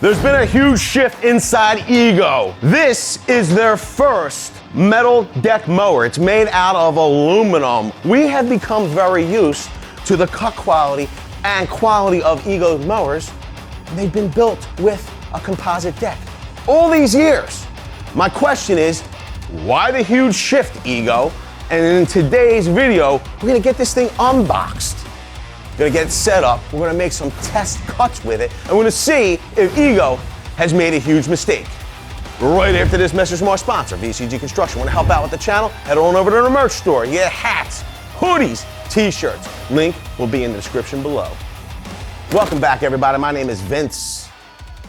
There's been a huge shift inside Ego. This is their first metal deck mower. It's made out of aluminum. We have become very used to the cut quality and quality of Ego's mowers. They've been built with a composite deck all these years. My question is, why the huge shift, Ego? And in today's video, we're gonna get this thing unboxed. Gonna get it set up, we're gonna make some test cuts with it, and we're gonna see if Ego has made a huge mistake. Right after this message from our sponsor, VCG Construction. Want to help out with the channel? Head on over to the merch store and get hats, hoodies, t-shirts. Link will be in the description below. Welcome back, everybody. My name is Vince.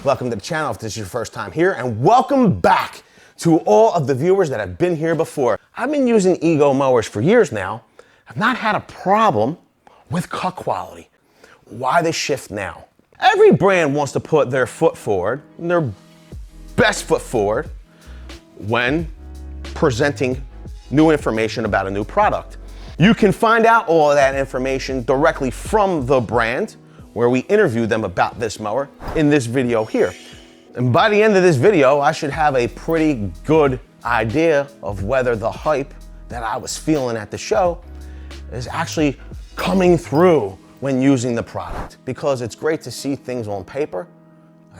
Welcome to the channel if this is your first time here, and welcome back to all of the viewers that have been here before. I've been using Ego mowers for years now. I've not had a problem with cut quality. Why the shift now? Every brand wants to put their foot forward, their best foot forward, when presenting new information about a new product. You can find out all of that information directly from the brand, where we interview them about this mower in this video here. And by the end of this video, I should have a pretty good idea of whether the hype that I was feeling at the show is actually coming through when using the product. Because it's great to see things on paper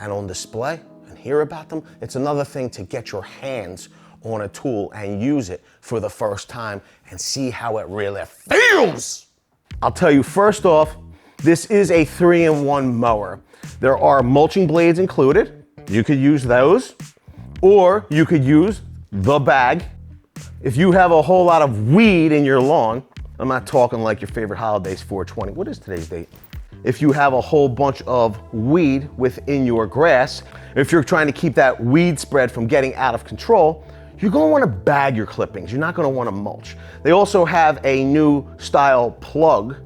and on display and hear about them. It's another thing to get your hands on a tool and use it for the first time and see how it really feels. I'll tell you first off, this is a 3-in-1 mower. There are mulching blades included. You could use those, or you could use the bag. If you have a whole lot of weed in your lawn, I'm not talking like your favorite holidays, 420. What is today's date? If you have a whole bunch of weed within your grass, if you're trying to keep that weed spread from getting out of control, you're gonna wanna bag your clippings. You're not gonna wanna mulch. They also have a new style plug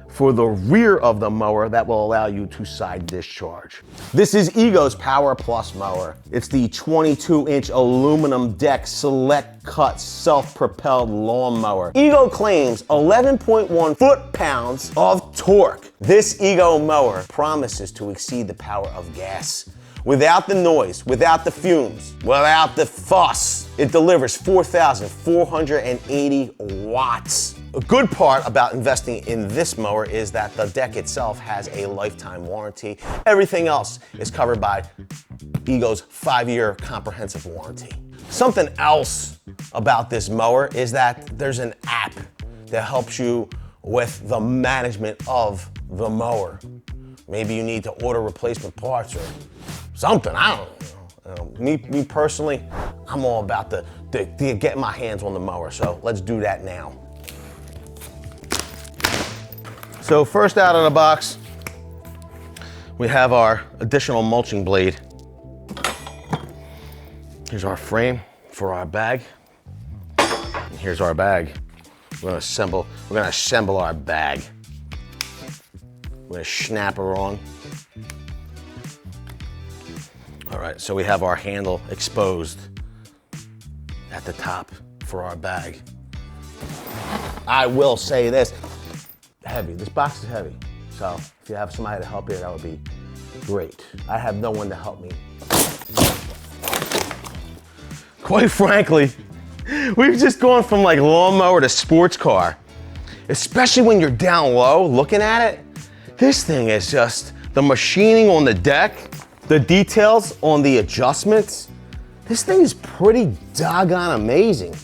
for the rear of the mower that will allow you to side discharge. This is Ego's Power Plus mower. It's the 22-inch aluminum deck select cut self-propelled lawn mower. Ego claims 11.1 foot-pounds of torque. This Ego mower promises to exceed the power of gas. Without the noise, without the fumes, without the fuss, it delivers 4,480 watts. A good part about investing in this mower is that the deck itself has a lifetime warranty. Everything else is covered by Ego's 5-year comprehensive warranty. Something else about this mower is that there's an app that helps you with the management of the mower. Maybe you need to order replacement parts or something, I don't know. Me personally, I'm all about to get my hands on the mower, so let's do that now. So first out of the box, we have our additional mulching blade. Here's our frame for our bag. And here's our bag. We're gonna assemble our bag. We're gonna snap her on. All right, so we have our handle exposed at the top for our bag. I will say this, heavy. This box is heavy. So if you have somebody to help you, that would be great. I have no one to help me. Quite frankly, we've just gone from like lawnmower to sports car. Especially when you're down low looking at it. This thing is just the machining on the deck, the details on the adjustments. This thing is pretty doggone amazing.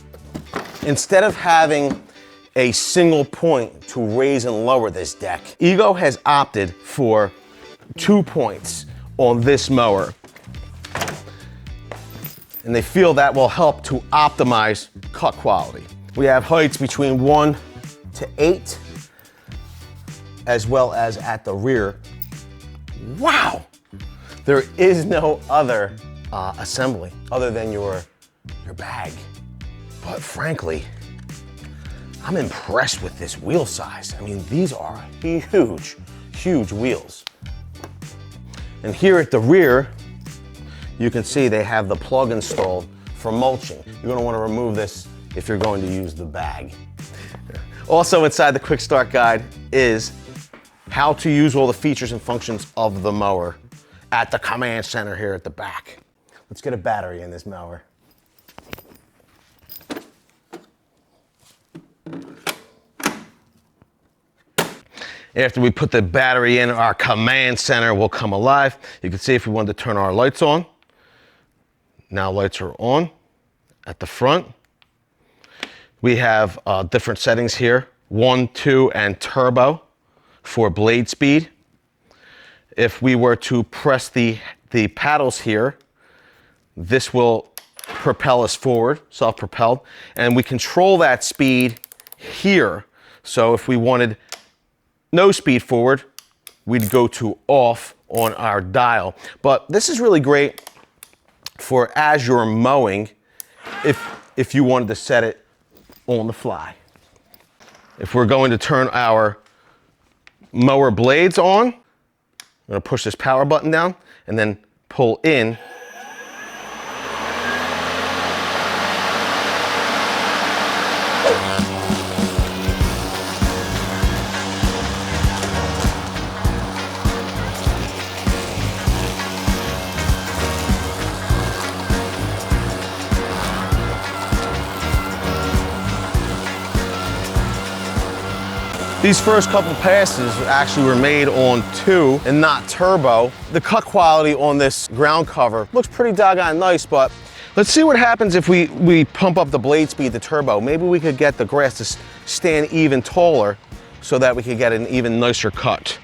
Instead of having a single point to raise and lower this deck, Ego has opted for 2 points on this mower. And they feel that will help to optimize cut quality. We have heights between 1 to 8, as well as at the rear. Wow! There is no other assembly other than your bag. But frankly, I'm impressed with this wheel size. I mean, these are huge, huge wheels. And here at the rear, you can see they have the plug installed for mulching. You're gonna wanna remove this if you're going to use the bag. Also inside the quick start guide is how to use all the features and functions of the mower at the command center here at the back. Let's get a battery in this mower. After we put the battery in, our command center will come alive. You can see if we wanted to turn our lights on. Now lights are on at the front. We have different settings here, 1, 2, and turbo for blade speed. If we were to press the paddles here, this will propel us forward, self-propelled, and we control that speed here. So if we wanted no speed forward, we'd go to off on our dial. But this is really great for as you're mowing, if you wanted to set it on the fly. If we're going to turn our mower blades on, I'm gonna push this power button down and then pull in. These first couple passes actually were made on 2 and not turbo. The cut quality on this ground cover looks pretty doggone nice, but let's see what happens if we pump up the blade speed to turbo. Maybe we could get the grass to stand even taller so that we could get an even nicer cut.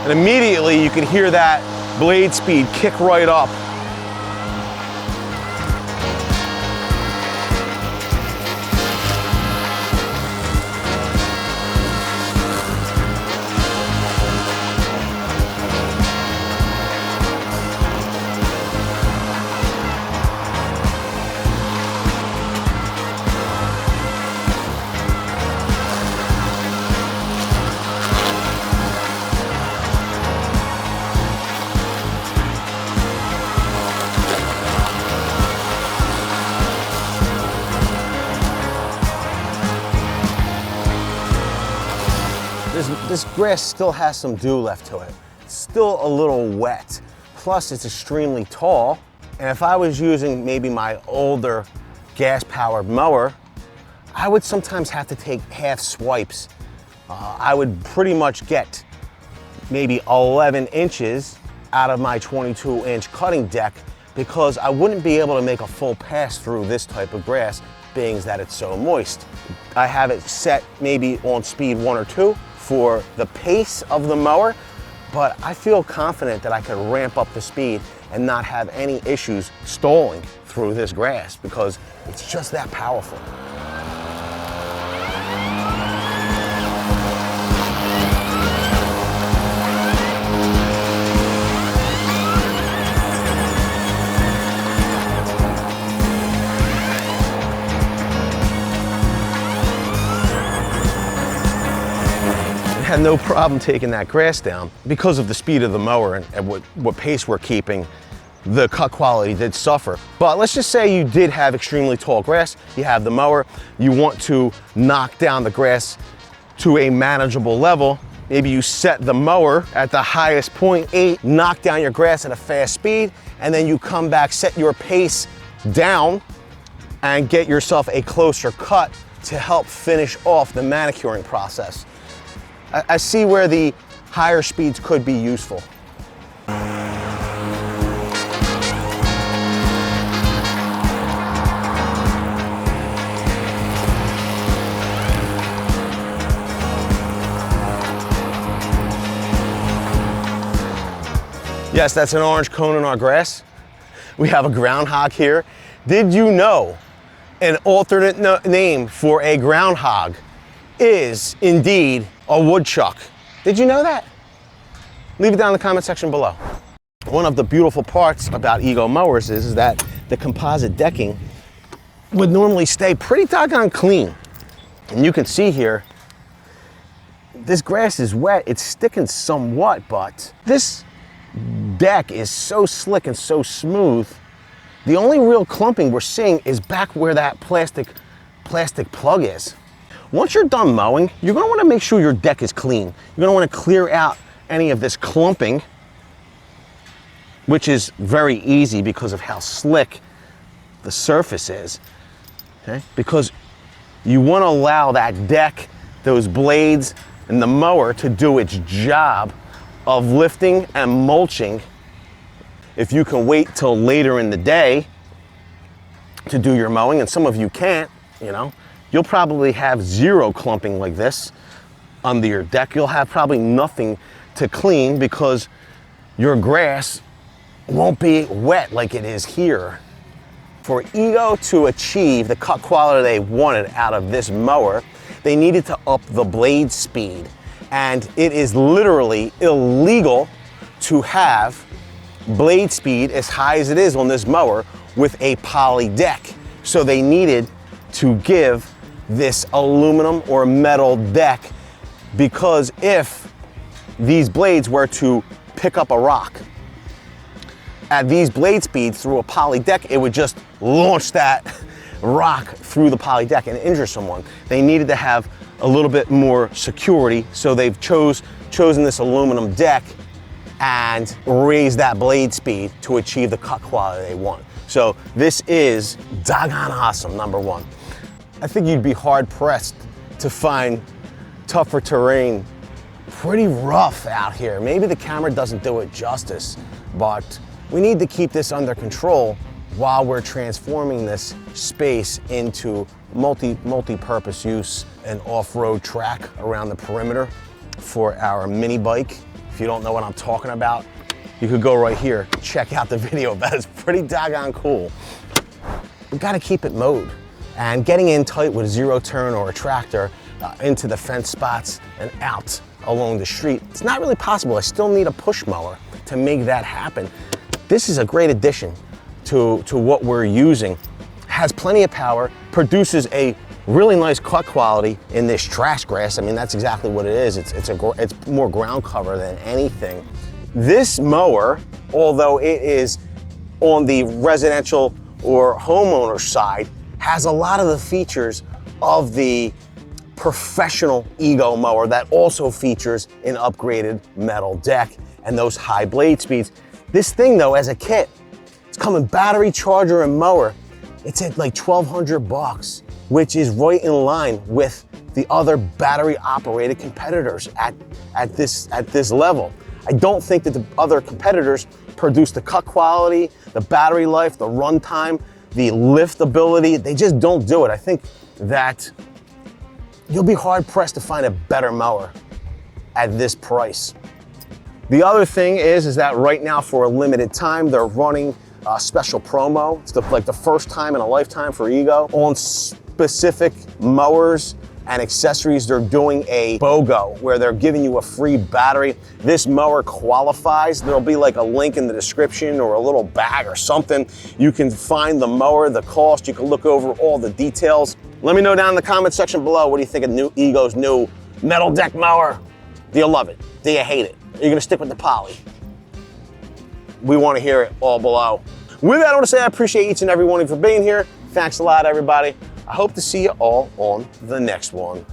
And immediately you can hear that blade speed kick right up. This grass still has some dew left to it. It's still a little wet. Plus it's extremely tall. And if I was using maybe my older gas-powered mower, I would sometimes have to take half swipes. I would pretty much get maybe 11 inches out of my 22-inch cutting deck because I wouldn't be able to make a full pass through this type of grass, being that it's so moist. I have it set maybe on speed 1 or 2 for the pace of the mower, but I feel confident that I could ramp up the speed and not have any issues stalling through this grass because it's just that powerful. Had no problem taking that grass down because of the speed of the mower and what pace we're keeping. The cut quality did suffer. But let's just say you did have extremely tall grass, you have the mower, you want to knock down the grass to a manageable level. Maybe you set the mower at the highest 0.8, knock down your grass at a fast speed, and then you come back, set your pace down, and get yourself a closer cut to help finish off the manicuring process. I see where the higher speeds could be useful. Yes, that's an orange cone in our grass. We have a groundhog here. Did you know an alternate name for a groundhog is indeed a woodchuck? Did you know that? Leave it down in the comment section below. One of the beautiful parts about Ego mowers is that the composite decking would normally stay pretty doggone clean. And you can see here, this grass is wet, it's sticking somewhat, but this deck is so slick and so smooth. The only real clumping we're seeing is back where that plastic plug is. Once you're done mowing, you're gonna wanna make sure your deck is clean. You're gonna wanna clear out any of this clumping, which is very easy because of how slick the surface is, okay? Because you wanna allow that deck, those blades, and the mower to do its job of lifting and mulching. If you can wait till later in the day to do your mowing, and some of you can't, you know, you'll probably have zero clumping like this under your deck. You'll have probably nothing to clean because your grass won't be wet like it is here. For Ego to achieve the cut quality they wanted out of this mower, they needed to up the blade speed. And it is literally illegal to have blade speed as high as it is on this mower with a poly deck. So they needed to give this aluminum or metal deck, because if these blades were to pick up a rock at these blade speeds through a poly deck, it would just launch that rock through the poly deck and injure someone. They needed to have a little bit more security, so they've chosen this aluminum deck and raised that blade speed to achieve the cut quality they want. So this is doggone awesome, number one. I think you'd be hard pressed to find tougher terrain. Pretty rough out here. Maybe the camera doesn't do it justice, but we need to keep this under control while we're transforming this space into multi-purpose use, an off-road track around the perimeter for our mini bike. If you don't know what I'm talking about, you could go right here, check out the video about it. It's pretty doggone cool. We gotta keep it mowed. And getting in tight with a zero turn or a tractor into the fence spots and out along the street, it's not really possible. I still need a push mower to make that happen. This is a great addition to what we're using. Has plenty of power, produces a really nice cut quality in this trash grass. I mean, that's exactly what it is. It's more ground cover than anything. This mower, although it is on the residential or homeowner side, has a lot of the features of the professional Ego mower that also features an upgraded metal deck and those high blade speeds. This thing though, as a kit, it's coming battery, charger, and mower. It's at like $1,200, which is right in line with the other battery operated competitors at this level. I don't think that the other competitors produce the cut quality, the battery life, the runtime, the lift ability. They just don't do it. I think that you'll be hard pressed to find a better mower at this price. The other thing is that right now for a limited time, they're running a special promo. It's like the first time in a lifetime for Ego. On specific mowers and accessories, they're doing a BOGO where they're giving you a free battery. This mower qualifies. There'll be like a link in the description or a little bag or something. You can find the mower, the cost. You can look over all the details. Let me know down in the comment section below, what do you think of Ego's new metal deck mower? Do you love it? Do you hate it? Are you gonna stick with the poly? We wanna hear it all below. With that, I wanna say I appreciate each and every one of you for being here. Thanks a lot, everybody. I hope to see you all on the next one.